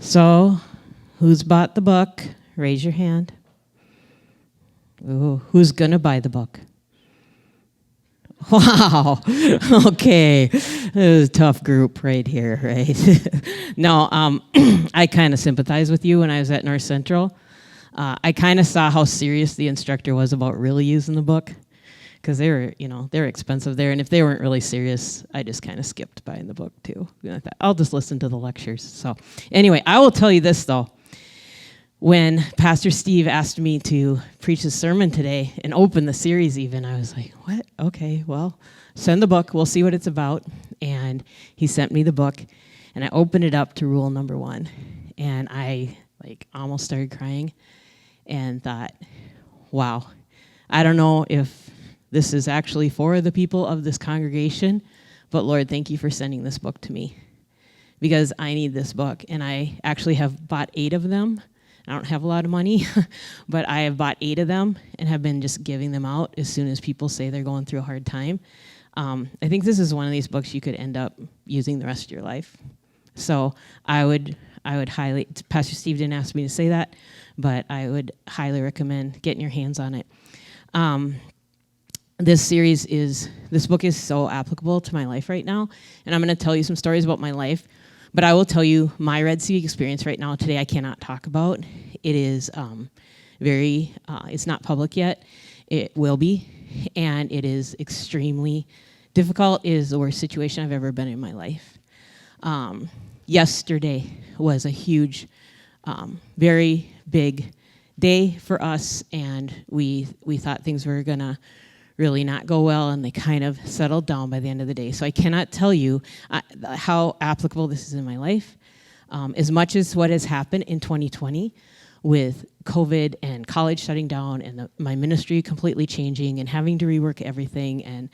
So, who's bought the book? Raise your hand. Ooh, who's going to buy the book? Wow. Okay. This is a tough group right here, right? No, I kind of sympathize with you when I was at North Central. I kind of saw how serious the instructor was about really using the book, because they're expensive there, and if they weren't really serious, I just kind of skipped buying the book too. I thought, I'll just listen to the lectures. So anyway, I will tell you this though. When Pastor Steve asked me to preach a sermon today and open the series even, I was like, what? Okay, well, send the book. We'll see what it's about. And he sent me the book, and I opened it up to rule number 1. And I almost started crying and thought, wow, I don't know if this is actually for the people of this congregation, but Lord, thank you for sending this book to me, because I need this book. And I actually have bought 8 of them. I don't have a lot of money, but I have bought 8 of them and have been just giving them out as soon as people say they're going through a hard time. I think this is one of these books you could end up using the rest of your life. So I would highly, Pastor Steve didn't ask me to say that, but I would highly recommend getting your hands on it. This book is so applicable to my life right now, and I'm going to tell you some stories about my life. But I will tell you, my Red Sea experience right now, today, I cannot talk about. It is it's not public yet. It will be, and it is extremely difficult. It is the worst situation I've ever been in my life. Yesterday was a huge, very big day for us, and we thought things were gonna really not go well, and they kind of settled down by the end of the day. So I cannot tell you how applicable this is in my life. As much as what has happened in 2020 with COVID and college shutting down and my ministry completely changing and having to rework everything and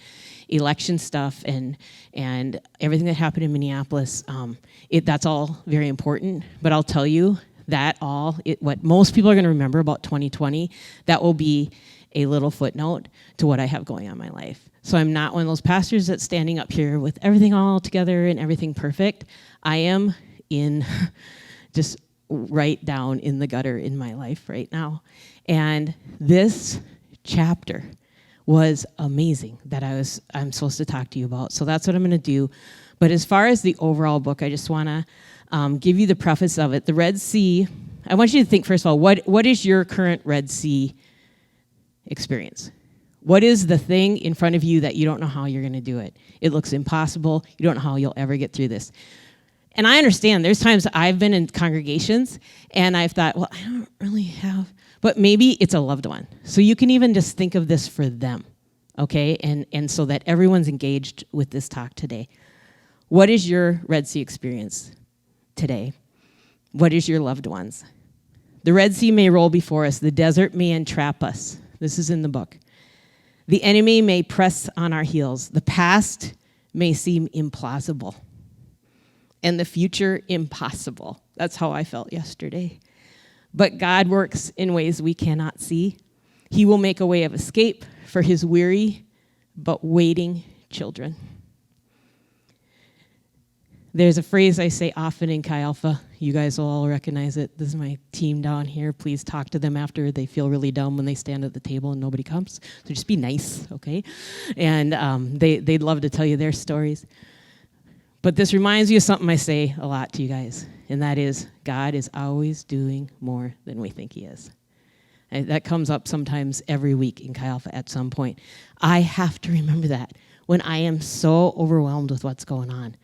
election stuff and everything that happened in Minneapolis, that's all very important. But I'll tell you that what most people are going to remember about 2020, that will be a little footnote to what I have going on in my life. So I'm not one of those pastors that's standing up here with everything all together and everything perfect. I am in just right down in the gutter in my life right now. And this chapter was amazing that I'm supposed to talk to you about. So that's what I'm going to do. But as far as the overall book, I just want to give you the preface of it. The Red Sea, I want you to think, first of all, what is your current Red Sea experience? What is the thing in front of you that you don't know how you're going to do it? It looks impossible. You don't know how you'll ever get through this. And I understand there's times I've been in congregations and I've thought, well, I don't really have, but maybe it's a loved one. So you can even just think of this for them, okay? And so that everyone's engaged with this talk today. What is your Red Sea experience today? What is your loved ones? The Red Sea may roll before us. The desert may entrap us. This is in the book. The enemy may press on our heels. The past may seem implausible. And the future impossible. That's how I felt yesterday. But God works in ways we cannot see. He will make a way of escape for his weary but waiting children. There's a phrase I say often in Chi Alpha. You guys will all recognize it. This is my team down here. Please talk to them after. They feel really dumb when they stand at the table and nobody comes. So just be nice, okay? And they'd love to tell you their stories. But this reminds you of something I say a lot to you guys, and that is God is always doing more than we think he is. And that comes up sometimes every week in Chi Alpha at some point. I have to remember that when I am so overwhelmed with what's going on.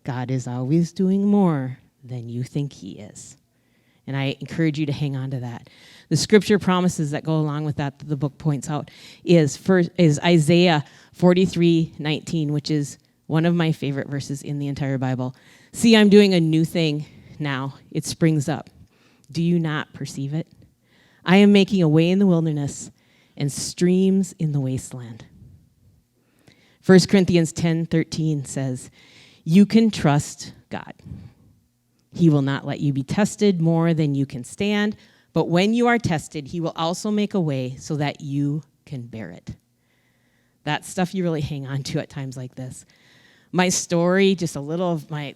God is always doing more than you think he is. And I encourage you to hang on to that. The scripture promises that go along with that the book points out is Isaiah 43:19, which is one of my favorite verses in the entire Bible. See, I'm doing a new thing now. It springs up. Do you not perceive it? I am making a way in the wilderness and streams in the wasteland. 1 Corinthians 10:13 says, you can trust God. He will not let you be tested more than you can stand, but when you are tested, he will also make a way so that you can bear it. That's stuff you really hang on to at times like this. my story, just a little of my,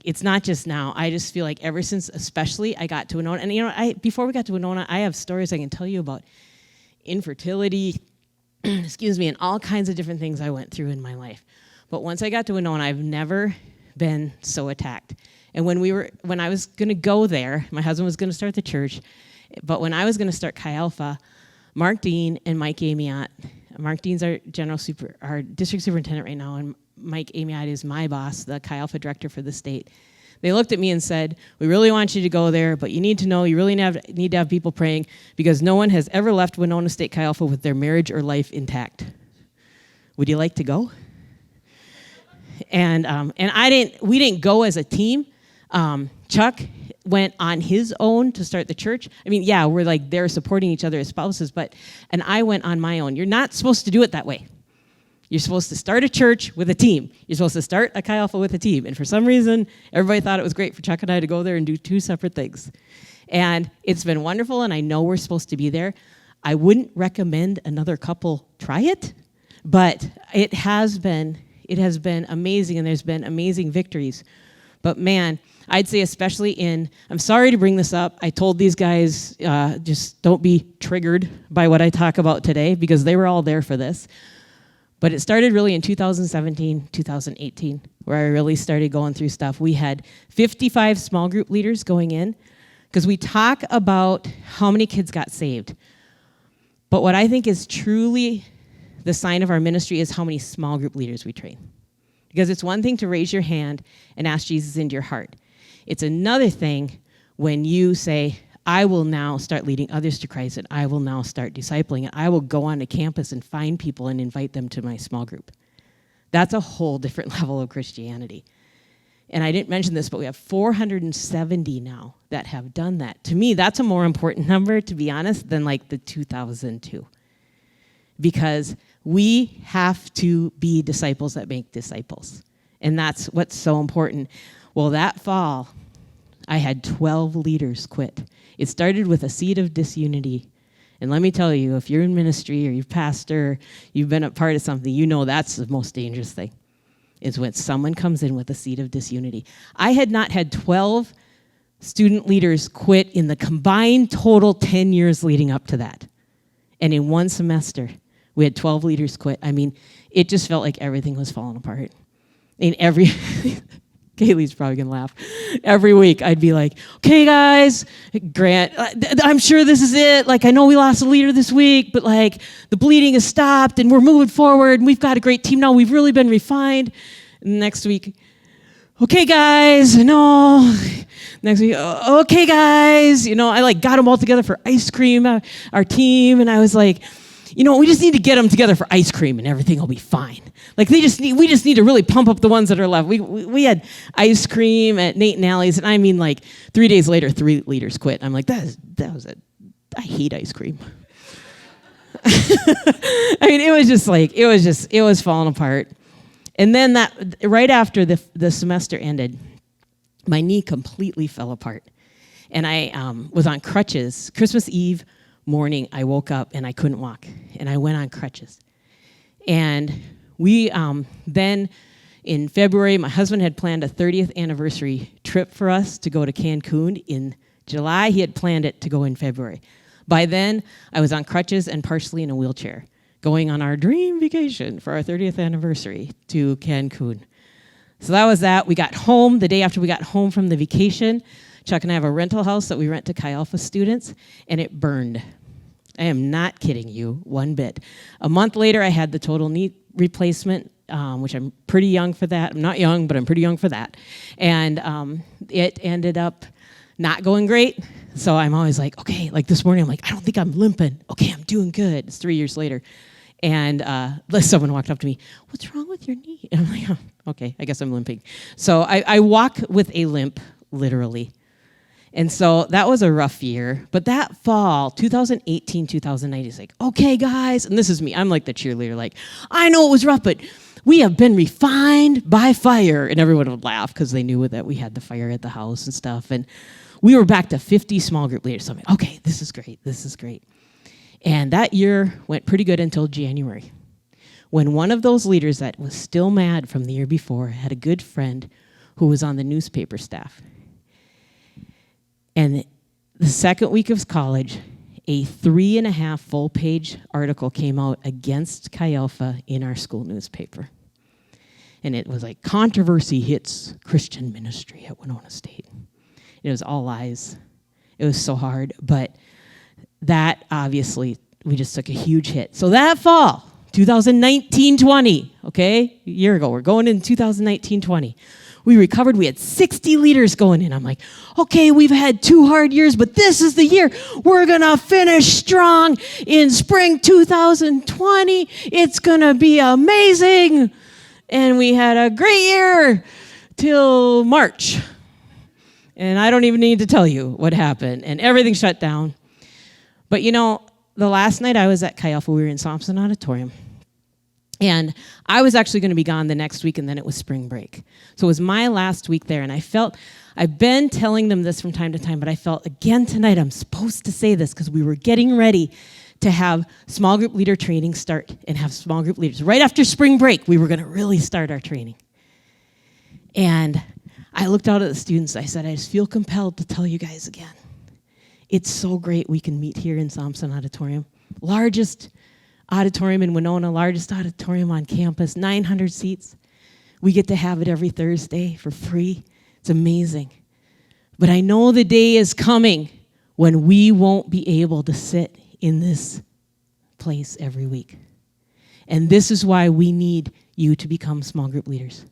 it's not just now. I just feel like ever since, especially, I got to Winona. And, before we got to Winona, I have stories I can tell you about infertility, excuse me, and all kinds of different things I went through in my life. But once I got to Winona, I've never been so attacked. And when I was going to go there, my husband was going to start the church, but when I was going to start Chi Alpha, Mark Dean and Mike Amiot, Mark Dean's our our district superintendent right now, and Mike Amiot is my boss, the Chi Alpha director for the state. They looked at me and said, we really want you to go there, but you need to know you really need to have people praying because no one has ever left Winona State Chi Alpha with their marriage or life intact. Would you like to go? And we didn't go as a team. Chuck went on his own to start the church. I mean, yeah, we're like there supporting each other as spouses, and I went on my own. You're not supposed to do it that way. You're supposed to start a church with a team. You're supposed to start a Chi Alpha with a team. And for some reason, everybody thought it was great for Chuck and I to go there and do two separate things. And it's been wonderful, and I know we're supposed to be there. I wouldn't recommend another couple try it, but it has been amazing, and there's been amazing victories. But man, I'd say especially I'm sorry to bring this up. I told these guys, just don't be triggered by what I talk about today, because they were all there for this. But it started really in 2017, 2018, where I really started going through stuff. We had 55 small group leaders going in, because we talk about how many kids got saved. But what I think is truly the sign of our ministry is how many small group leaders we train. Because it's one thing to raise your hand and ask Jesus into your heart. It's another thing when you say, I will now start leading others to Christ, and I will now start discipling, and I will go onto campus and find people and invite them to my small group. That's a whole different level of Christianity. And I didn't mention this, but we have 470 now that have done that. To me, that's a more important number, to be honest, than like the 2002. Because we have to be disciples that make disciples. And that's what's so important. Well, that fall, I had 12 leaders quit. It started with a seed of disunity. And let me tell you, if you're in ministry or you're pastor, you've been a part of something, you know that's the most dangerous thing, is when someone comes in with a seed of disunity. I had not had 12 student leaders quit in the combined total 10 years leading up to that. And in one semester, we had 12 leaders quit. I mean, it just felt like everything was falling apart. In every... Kaylee's probably going to laugh. Every week, I'd be like, okay, guys, Grant, I'm sure this is it. Like, I know we lost a leader this week, but, like, the bleeding has stopped, and we're moving forward, and we've got a great team now. We've really been refined. And next week, okay, guys, no. Next week, okay, guys. You know, I, like, got them all together for ice cream, our team, and I was like, you know, we just need to get them together for ice cream and everything will be fine. Like we just need to really pump up the ones that are left. We had ice cream at Nate and Allie's, and I mean, like 3 days later, 3 leaders quit. I'm like, I hate ice cream. I mean, it was falling apart. And then that right after the semester ended, my knee completely fell apart, and I was on crutches. Christmas Eve morning, I woke up and I couldn't walk, and I went on crutches. And we then in February, my husband had planned a 30th anniversary trip for us to go to Cancun in July. He had planned it to go in February. By then, I was on crutches and partially in a wheelchair, going on our dream vacation for our 30th anniversary to Cancun. So that was that. We got home. The day after we got home from the vacation, Chuck and I have a rental house that we rent to Chi Alpha students, and it burned. I am not kidding you one bit. A month later, I had the total knee replacement, which I'm pretty young for that. I'm not young, but I'm pretty young for that. And it ended up not going great. So I'm always like, okay, like this morning, I'm like, I don't think I'm limping. Okay, I'm doing good. It's 3 years later. And someone walked up to me, what's wrong with your knee? And I'm like, oh, okay, I guess I'm limping. So I walk with a limp, literally. And so that was a rough year. But that fall, 2018, 2019, is like, okay, guys. And this is me. I'm like the cheerleader. Like, I know it was rough, but we have been refined by fire. And everyone would laugh because they knew that we had the fire at the house and stuff. And we were back to 50 small group leaders. So I'm like, okay, this is great. This is great. And that year went pretty good until January, when one of those leaders that was still mad from the year before had a good friend who was on the newspaper staff. And the second week of college, a 3.5 full-page article came out against Chi Alpha in our school newspaper. And it was like, controversy hits Christian ministry at Winona State. It was all lies. It was so hard. But that, obviously, we just took a huge hit. So that fall, 2019-20, okay, a year ago, we're going in 2019-20. We recovered. We had 60 leaders going in. I'm like, okay, we've had 2 hard years, but this is the year. We're going to finish strong in spring 2020. It's going to be amazing. And we had a great year till March. And I don't even need to tell you what happened. And everything shut down. But you know, the last night I was at Chi Alpha, we were in Thompson Auditorium. And I was actually going to be gone the next week, and then it was spring break. So it was my last week there, and I felt, I've been telling them this from time to time, but I felt again tonight I'm supposed to say this because we were getting ready to have small group leader training start and have small group leaders. Right after spring break, we were going to really start our training. And I looked out at the students. I said, I just feel compelled to tell you guys again. It's so great we can meet here in Thompson Auditorium. Largest auditorium in Winona, largest auditorium on campus, 900 seats. We get to have it every Thursday for free. It's amazing. But I know the day is coming when we won't be able to sit in this place every week. And this is why we need you to become small group leaders.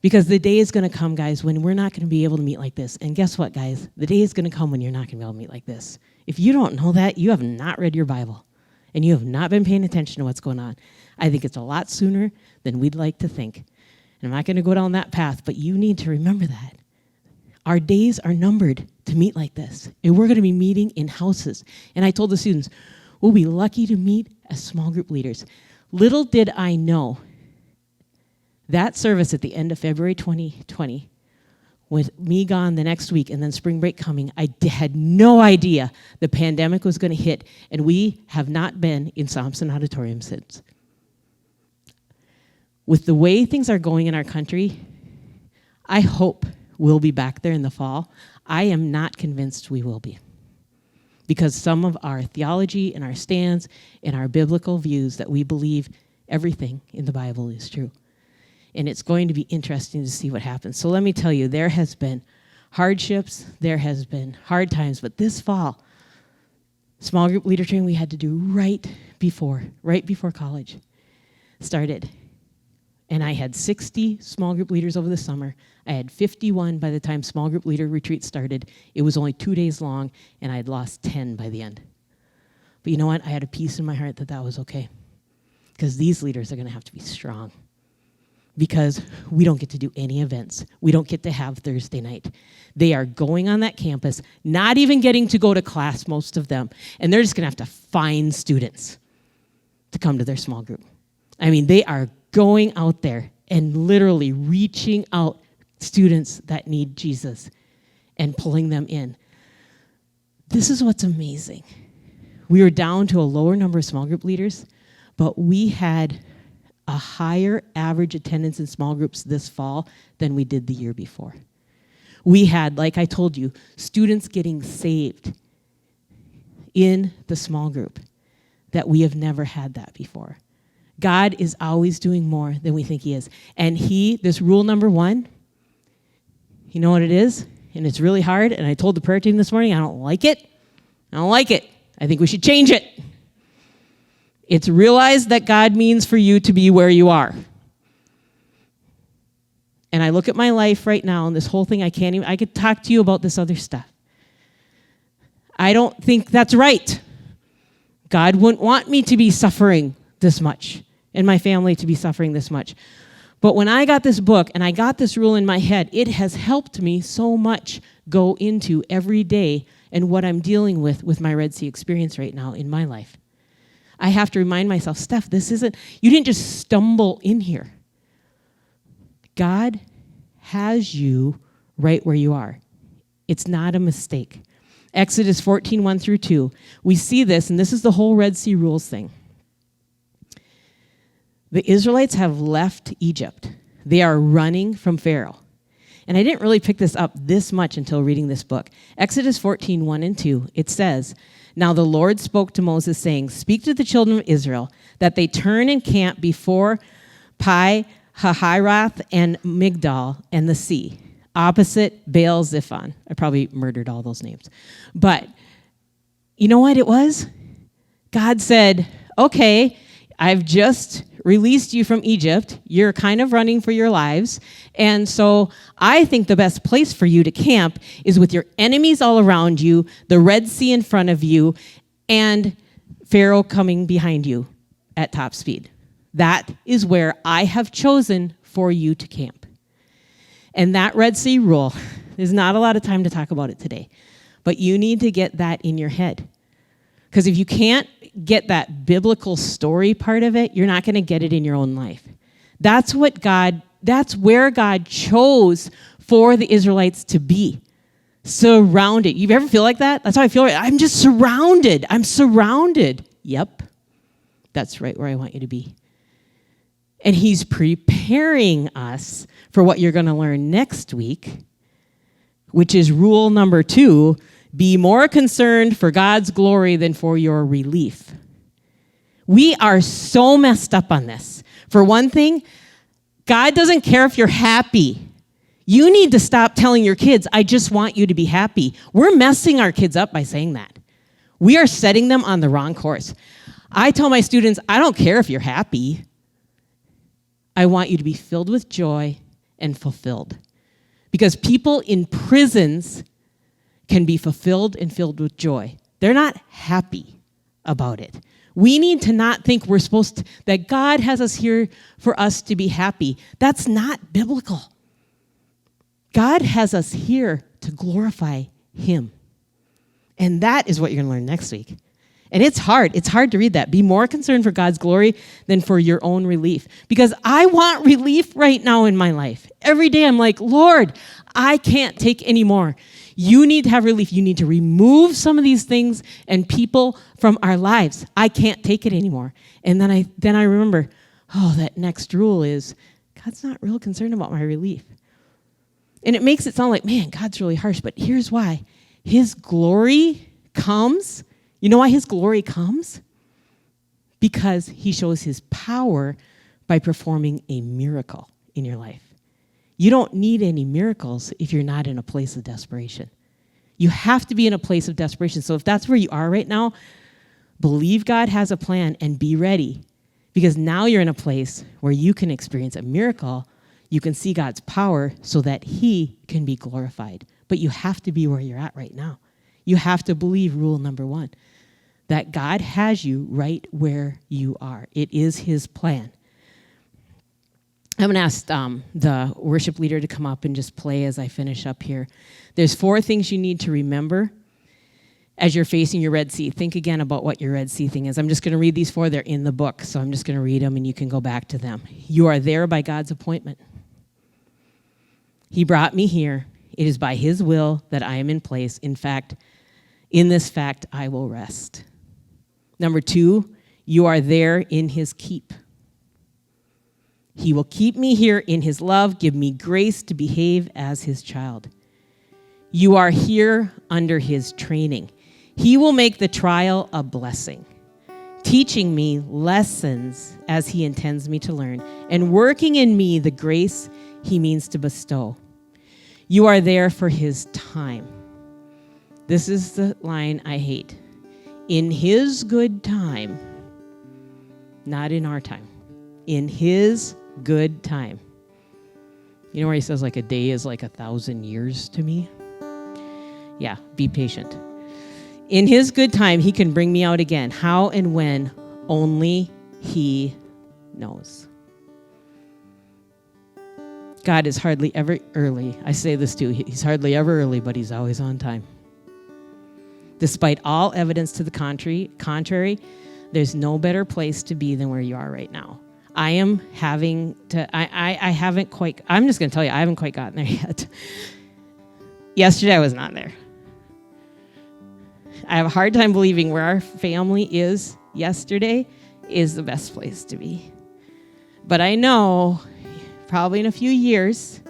Because the day is going to come, guys, when we're not going to be able to meet like this. And guess what, guys? The day is going to come when you're not going to be able to meet like this. If you don't know that, you have not read your Bible. And you have not been paying attention to what's going on. I think it's a lot sooner than we'd like to think. And I'm not going to go down that path, but you need to remember that. Our days are numbered to meet like this. And we're going to be meeting in houses. And I told the students, we'll be lucky to meet as small group leaders. Little did I know that service at the end of February 2020, with me gone the next week and then spring break coming, I had no idea the pandemic was going to hit, and we have not been in Thompson Auditorium since. With the way things are going in our country, I hope we'll be back there in the fall. I am not convinced we will be, because some of our theology and our stands and our biblical views that we believe everything in the Bible is true. And it's going to be interesting to see what happens. So let me tell you, there has been hardships, there has been hard times, but this fall, small group leader training we had to do right before college started. And I had 60 small group leaders over the summer. I had 51 by the time small group leader retreat started. It was only 2 days long, and I had lost 10 by the end. But you know what? I had a peace in my heart that was okay. Because these leaders are going to have to be strong. Because we don't get to do any events. We don't get to have Thursday night. They are going on that campus, not even getting to go to class, most of them. And they're just going to have to find students to come to their small group. I mean, they are going out there and literally reaching out students that need Jesus and pulling them in. This is what's amazing. We were down to a lower number of small group leaders, but we had a higher average attendance in small groups this fall than we did the year before. We had, like I told you, students getting saved in the small group that we have never had that before. God is always doing more than we think he is. And this rule number 1, you know what it is? And it's really hard, and I told the prayer team this morning, I don't like it. I think we should change it. It's realize that God means for you to be where you are. And I look at my life right now, and this whole thing, I could talk to you about this other stuff. I don't think that's right. God wouldn't want me to be suffering this much, and my family to be suffering this much. But when I got this book, and I got this rule in my head, it has helped me so much go into every day and what I'm dealing with my Red Sea experience right now in my life. I have to remind myself, Steph, you didn't just stumble in here. God has you right where you are. It's not a mistake. Exodus 14, 1-2. We see this, and this is the whole Red Sea rules thing. The Israelites have left Egypt. They are running from Pharaoh. And I didn't really pick this up this much until reading this book. Exodus 14, 1 and 2, it says, "Now the Lord spoke to Moses, saying, Speak to the children of Israel, that they turn and camp before Pi Hahiroth and Migdal and the sea, opposite Baal Zephon." I probably murdered all those names. But you know what it was? God said, okay, I've just released you from Egypt. You're kind of running for your lives. And so I think the best place for you to camp is with your enemies all around you, the Red Sea in front of you, and Pharaoh coming behind you at top speed. That is where I have chosen for you to camp. And that Red Sea rule, there's not a lot of time to talk about it today, but you need to get that in your head. Because if you can't get that biblical story part of it, you're not going to get it in your own life. That's where God chose for the Israelites to be. Surrounded. You ever feel like that? That's how I feel. I'm just surrounded. I'm surrounded. Yep. That's right where I want you to be. And he's preparing us for what you're going to learn next week, which is rule number 2. Be more concerned for God's glory than for your relief. We are so messed up on this. For one thing, God doesn't care if you're happy. You need to stop telling your kids, I just want you to be happy. We're messing our kids up by saying that. We are setting them on the wrong course. I tell my students, I don't care if you're happy. I want you to be filled with joy and fulfilled. Because people in prisons can be fulfilled and filled with joy. They're not happy about it. We need to not think that God has us here for us to be happy. That's not biblical. God has us here to glorify him. And that is what you're going to learn next week. And it's hard. It's hard to read that. Be more concerned for God's glory than for your own relief. Because I want relief right now in my life. Every day I'm like, Lord, I can't take any more. You need to have relief. You need to remove some of these things and people from our lives. I can't take it anymore. And then I remember, that next rule is, God's not real concerned about my relief. And it makes it sound like, man, God's really harsh. But here's why. His glory comes. You know why his glory comes? Because he shows his power by performing a miracle in your life. You don't need any miracles if you're not in a place of desperation. You have to be in a place of desperation. So if that's where you are right now, believe God has a plan and be ready. Because now you're in a place where you can experience a miracle. You can see God's power so that he can be glorified. But you have to be where you're at right now. You have to believe rule number 1, that God has you right where you are. It is his plan. I'm going to ask the worship leader to come up and just play as I finish up here. There's 4 things you need to remember as you're facing your Red Sea. Think again about what your Red Sea thing is. I'm just going to read these 4. They're in the book, so I'm just going to read them and you can go back to them. You are there by God's appointment. He brought me here. It is by his will that I am in place. In fact, in this fact, I will rest. Number 2, you are there in his keep. He will keep me here in his love, give me grace to behave as his child. You are here under his training. He will make the trial a blessing, teaching me lessons as he intends me to learn, and working in me the grace he means to bestow. You are there for his time. This is the line I hate. In his good time, not in our time. In his good time. You know where he says like a day is like 1,000 years to me? Yeah, be patient. In his good time, he can bring me out again. How and when, only he knows. God is hardly ever early. I say this too. He's hardly ever early, but he's always on time. Despite all evidence to the contrary, there's no better place to be than where you are right now. I am having to, I haven't quite, I'm just going to tell you, I haven't quite gotten there yet. Yesterday, I was not there. I have a hard time believing where our family is yesterday is the best place to be. But I know probably in a few years,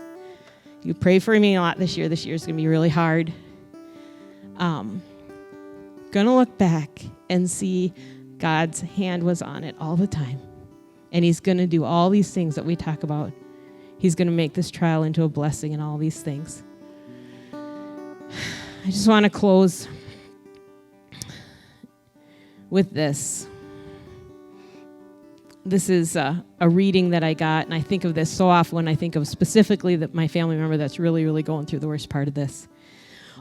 you pray for me a lot this year. This year's going to be really hard. Going to look back and see God's hand was on it all the time. And he's going to do all these things that we talk about. He's going to make this trial into a blessing and all these things. I just want to close with this. This is a reading that I got, and I think of this so often when I think of specifically that my family member that's really, really going through the worst part of this.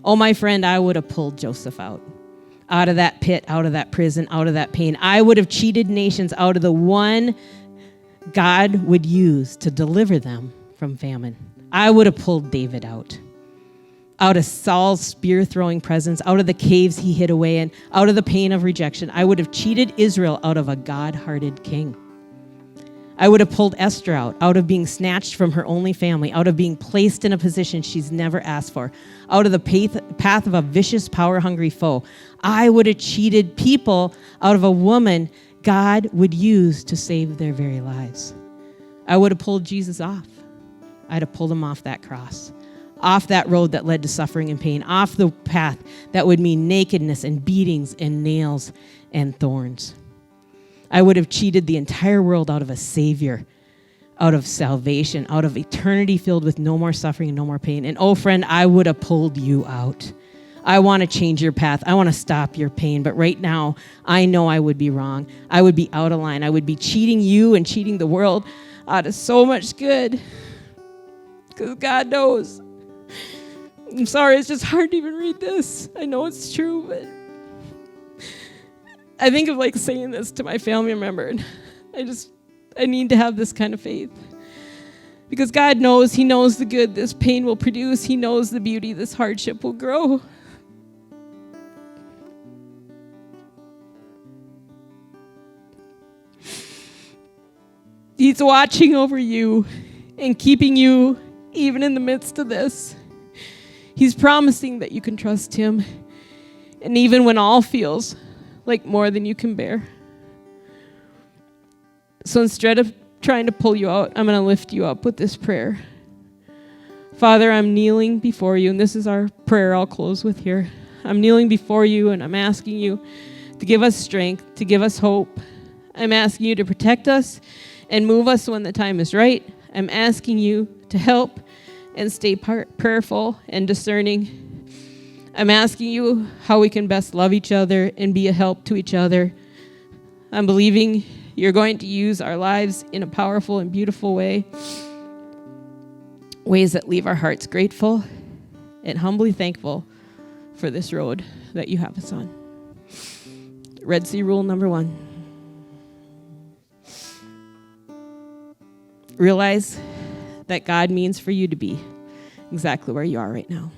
Oh, my friend, I would have pulled Joseph out of that pit, out of that prison, out of that pain. I would have cheated nations out of the one God would use to deliver them from famine. I would have pulled David out of Saul's spear-throwing presence, out of the caves he hid away in, out of the pain of rejection. I would have cheated Israel out of a God-hearted king. I would have pulled Esther out of being snatched from her only family, out of being placed in a position she's never asked for, out of the path of a vicious, power-hungry foe. I would have cheated people out of a woman God would use to save their very lives. I would have pulled Jesus off. I'd have pulled him off that cross, off that road that led to suffering and pain, off the path that would mean nakedness and beatings and nails and thorns. I would have cheated the entire world out of a Savior, out of salvation, out of eternity filled with no more suffering and no more pain. And oh, friend, I would have pulled you out. I want to change your path. I want to stop your pain. But right now, I know I would be wrong. I would be out of line. I would be cheating you and cheating the world out of so much good. Because God knows. I'm sorry, it's just hard to even read this. I know it's true, but I think of like saying this to my family member. I need to have this kind of faith. Because God knows, he knows the good this pain will produce. He knows the beauty this hardship will grow. He's watching over you and keeping you even in the midst of this. He's promising that you can trust him. And even when all feels like more than you can bear. So instead of trying to pull you out, I'm going to lift you up with this prayer. Father, I'm kneeling before you, and this is our prayer I'll close with here. I'm kneeling before you, and I'm asking you to give us strength, to give us hope. I'm asking you to protect us and move us when the time is right. I'm asking you to help and stay prayerful and discerning. I'm asking you how we can best love each other and be a help to each other. I'm believing you're going to use our lives in a powerful and beautiful way. Ways that leave our hearts grateful and humbly thankful for this road that you have us on. Red Sea rule number 1. Realize that God means for you to be exactly where you are right now.